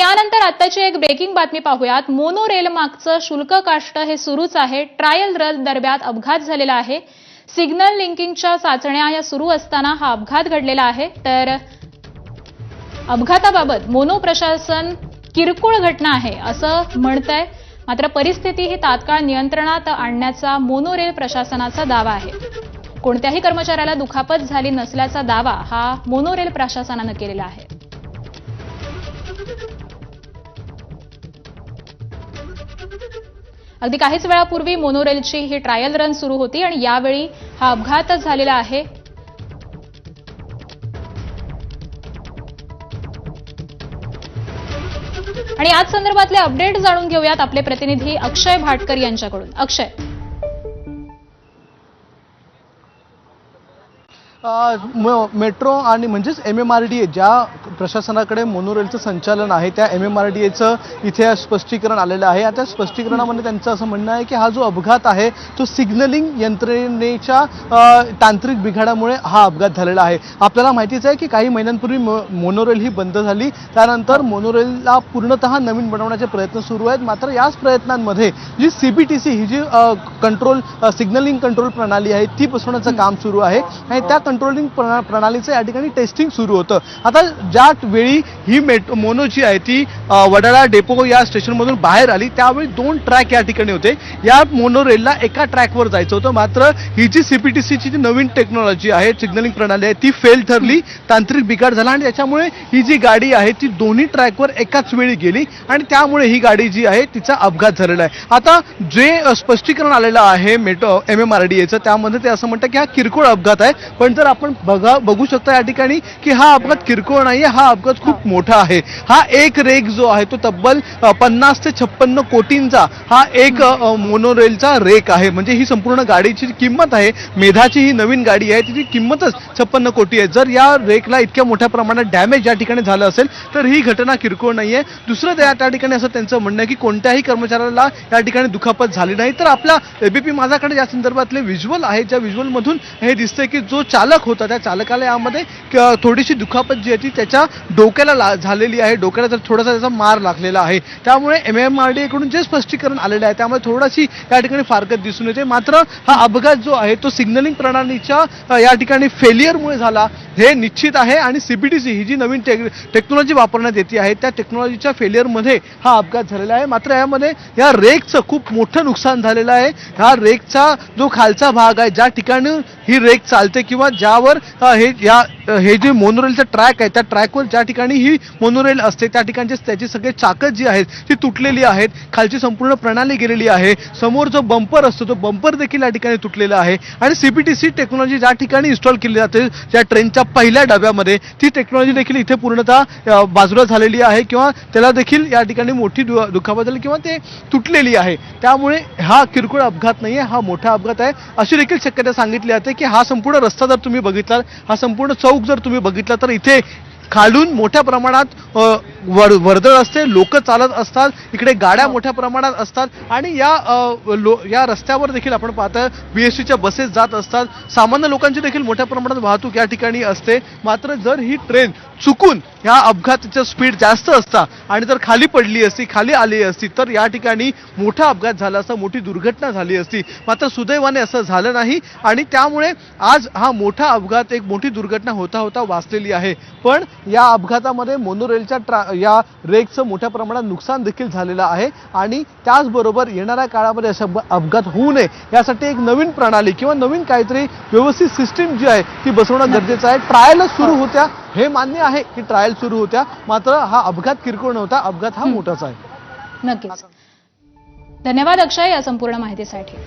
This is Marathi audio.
यानंतर आत्ताची एक ब्रेकिंग बातमी पाहूयात। मोनो रेल मागचं शुल्क काष्ट हे सुरूच आहे। ट्रायल रन दरम्यान अपघात झालेला आहे। सिग्नल लिंकिंगच्या चाचण्या या सुरू असताना हा अपघात घडलेला आहे। तर अपघाताबाबत मोनो प्रशासन किरकोळ घटना आहे असं म्हणतंय, मात्र परिस्थिती ही तात्काळ नियंत्रणात आणण्याचा मोनो रेल प्रशासनाचा दावा आहे। कोणत्याही कर्मचाऱ्याला दुखापत झाली नसल्याचा दावा हा मोनो रेल प्रशासनाने केलेला आहे। अगदी काहीच वेळापूर्वी मोनो रेलची ही ट्रायल रन सुरू होती आणि यावेळी हा अपघात झालेला आहे। आणि आज संदर्भातले अपडेट जाणून घेऊयात आपले प्रतिनिधी अक्षय भाटकर यांच्याकडून। अक्षय, मेट्रो आणि म्हणजेच MMRDA ज्या प्रशासनाकडे मोनोरेलचं संचालन आहे त्या MMRDAचं इथे स्पष्टीकरण आलेलं आहे। आता स्पष्टीकरणामध्ये त्यांचं असं म्हणणं आहे की हा जो अपघात आहे तो सिग्नलिंग यंत्रणेच्या तांत्रिक बिघाडामुळे हा अपघात झालेला आहे। आपल्याला माहितीच आहे की काही महिन्यांपूर्वी मोनोरेल ही बंद झाली, त्यानंतर मोनोरेलला पूर्णतः नवीन बनवण्याचे प्रयत्न सुरू आहेत। मात्र याच प्रयत्नांमध्ये जी CBTC ही जी कंट्रोल सिग्नलिंग कंट्रोल प्रणाली आहे ती बसवण्याचं काम सुरू आहे आणि त्या कंट्रोलिंग प्रणालीचं या ठिकाणी टेस्टिंग सुरू होतं। आता ज्या वेळी ही मोनो जी आहे ती वडाळा डेपो या स्टेशनमधून बाहेर आली त्यावेळी 2 ट्रॅक या ठिकाणी होते। या मोनो रेलला एका ट्रॅकवर जायचं होतं, मात्र ही जी CBTCची जी नवीन टेक्नॉलॉजी आहे सिग्नलिंग प्रणाली आहे ती फेल ठरली, तांत्रिक बिघाड झाला आणि त्याच्यामुळे ही जी गाडी आहे ती दोन्ही ट्रॅकवर एकाच वेळी गेली आणि त्यामुळे ही गाडी जी आहे तिचा अपघात झालेला आहे। आता जे स्पष्टीकरण आलेलं आहे MMRDAचं त्यामध्ये ते असं म्हणतं की हा किरकोळ अपघात आहे, पण जर आपण बघू शकता या ठिकाणी की हा अपघात किरकोळ नाहीये, हा अपघात खूप मोठा आहे। हा एक रेक जो आहे तो तब्बल 50 ते 56 कोटींचा हा एक मोनोरेलचा रेक आहे। म्हणजे ही संपूर्ण गाडीची किंमत आहे, मेधाची ही नवीन गाडी आहे तिची किंमतच 56 कोटी आहे। जर या रेकला इतक्या मोठ्या प्रमाणात डॅमेज या ठिकाणी झालं असेल तर ही घटना किरकोळ नाहीये। दुसरं त्या ठिकाणी असं त्यांचं म्हणणं आहे की कोणत्याही कर्मचाऱ्याला या ठिकाणी दुखापत झाली नाही। तर आपल्या ABP माझाकडे या संदर्भातले व्हिज्युअल आहे, ज्या व्हिज्युअल मधून हे दिसतंय की जो चालक होता त्या चालकाला यामध्ये थोडीशी दुखापत जी आहे ती त्याच्या डोक्याला झालेली आहे, डोक्याला तर थोडासा त्याचा मार लागलेला आहे। त्यामुळे MMRDA कडून जे स्पष्टीकरण आलेलं आहे त्यामुळे थोडीशी या ठिकाणी फारकत दिसून येते। मात्र हा अपघात जो आहे तो सिग्नलिंग प्रणालीच्या या ठिकाणी फेलियरमुळे झाला हे निश्चित आहे आणि CBTC ही जी नवीन टेक्नॉलॉजी वापरण्यात येते आहे त्या टेक्नॉलॉजीच्या फेलियरमध्ये हा अपघात झालेला आहे। मात्र यामध्ये या रेकचं खूप मोठं नुकसान झालेलं आहे। हा रेकचा जो खालचा भाग आहे, ज्या ठिकाणी ही रेक चालते किंवा ज्यावर हे जे मोनोरेलचा ट्रॅक आहे त्या ट्रॅकवर ज्या ठिकाणी ही मोनोरेल असते त्या ठिकाणचे त्याची सगळे चाकं जी आहेत ती तुटलेली आहेत, खालची संपूर्ण प्रणाली गेलेली आहे, समोर जो बंपर असतो तो बंपर देखील या ठिकाणी तुटलेला आहे आणि CBTC टेक्नॉलॉजी ज्या ठिकाणी इन्स्टॉल केली जाते त्या ट्रेनच्या पहिल्या डब्यामध्ये ती टेक्नॉलॉजी देखील इथे पूर्णतः बाजूला झालेली आहे किंवा त्याला देखील या ठिकाणी मोठी दुखापत झाली किंवा ते तुटलेली आहे। त्यामुळे हा किरकोळ अपघात नाहीये, हा मोठा अपघात आहे अशी देखील शक्यता सांगितली जाते की हा संपूर्ण रस्ता जर तुम्ही बघितला, हा संपूर्ण चौक जर तुम्ही बघितला तर इथे खालून मोठ्या प्रमाणात वर्दळ असते, लोक चालत असतात, इकडे गाड्या मोठ्या प्रमाणात असतात आणि या रस्त्यावर देखील आपण पाहता BSTच्या बसेस जात असतात, सामान्य लोकांची देखील मोठ्या प्रमाणात वाहतूक या ठिकाणी असते। मात्र जर ही ट्रेन चुकून ह्या अपघाताचं स्पीड जास्त असता आणि जर खाली पडली असती, खाली आली असती तर या ठिकाणी मोठा अपघात झाला असता, मोठी दुर्घटना झाली असती। मात्र सुदैवाने असं झालं नाही आणि त्यामुळे आज हा मोठा अपघात, एक मोठी दुर्घटना होता होता वाचलेली आहे। पण या अपघातामध्ये मोनोरेलच्या या रेकचं मोठ्या प्रमाणात नुकसान देखील झालेलं आहे आणि त्याचबरोबर येणाऱ्या काळामध्ये अशा अपघात होऊ नये यासाठी एक नवीन प्रणाली किंवा नवीन काहीतरी व्यवस्थित सिस्टीम जी आहे ती बसवणं गरजेचं आहे। ट्रायलच सुरू होत्या, हे मान्य आहे की ट्रायल सुरू होत्या, मात्र हा अपघात किरकोळ नव्हता, अपघात हा मोठाच आहे। नक्कीच, धन्यवाद अक्षय या संपूर्ण माहितीसाठी।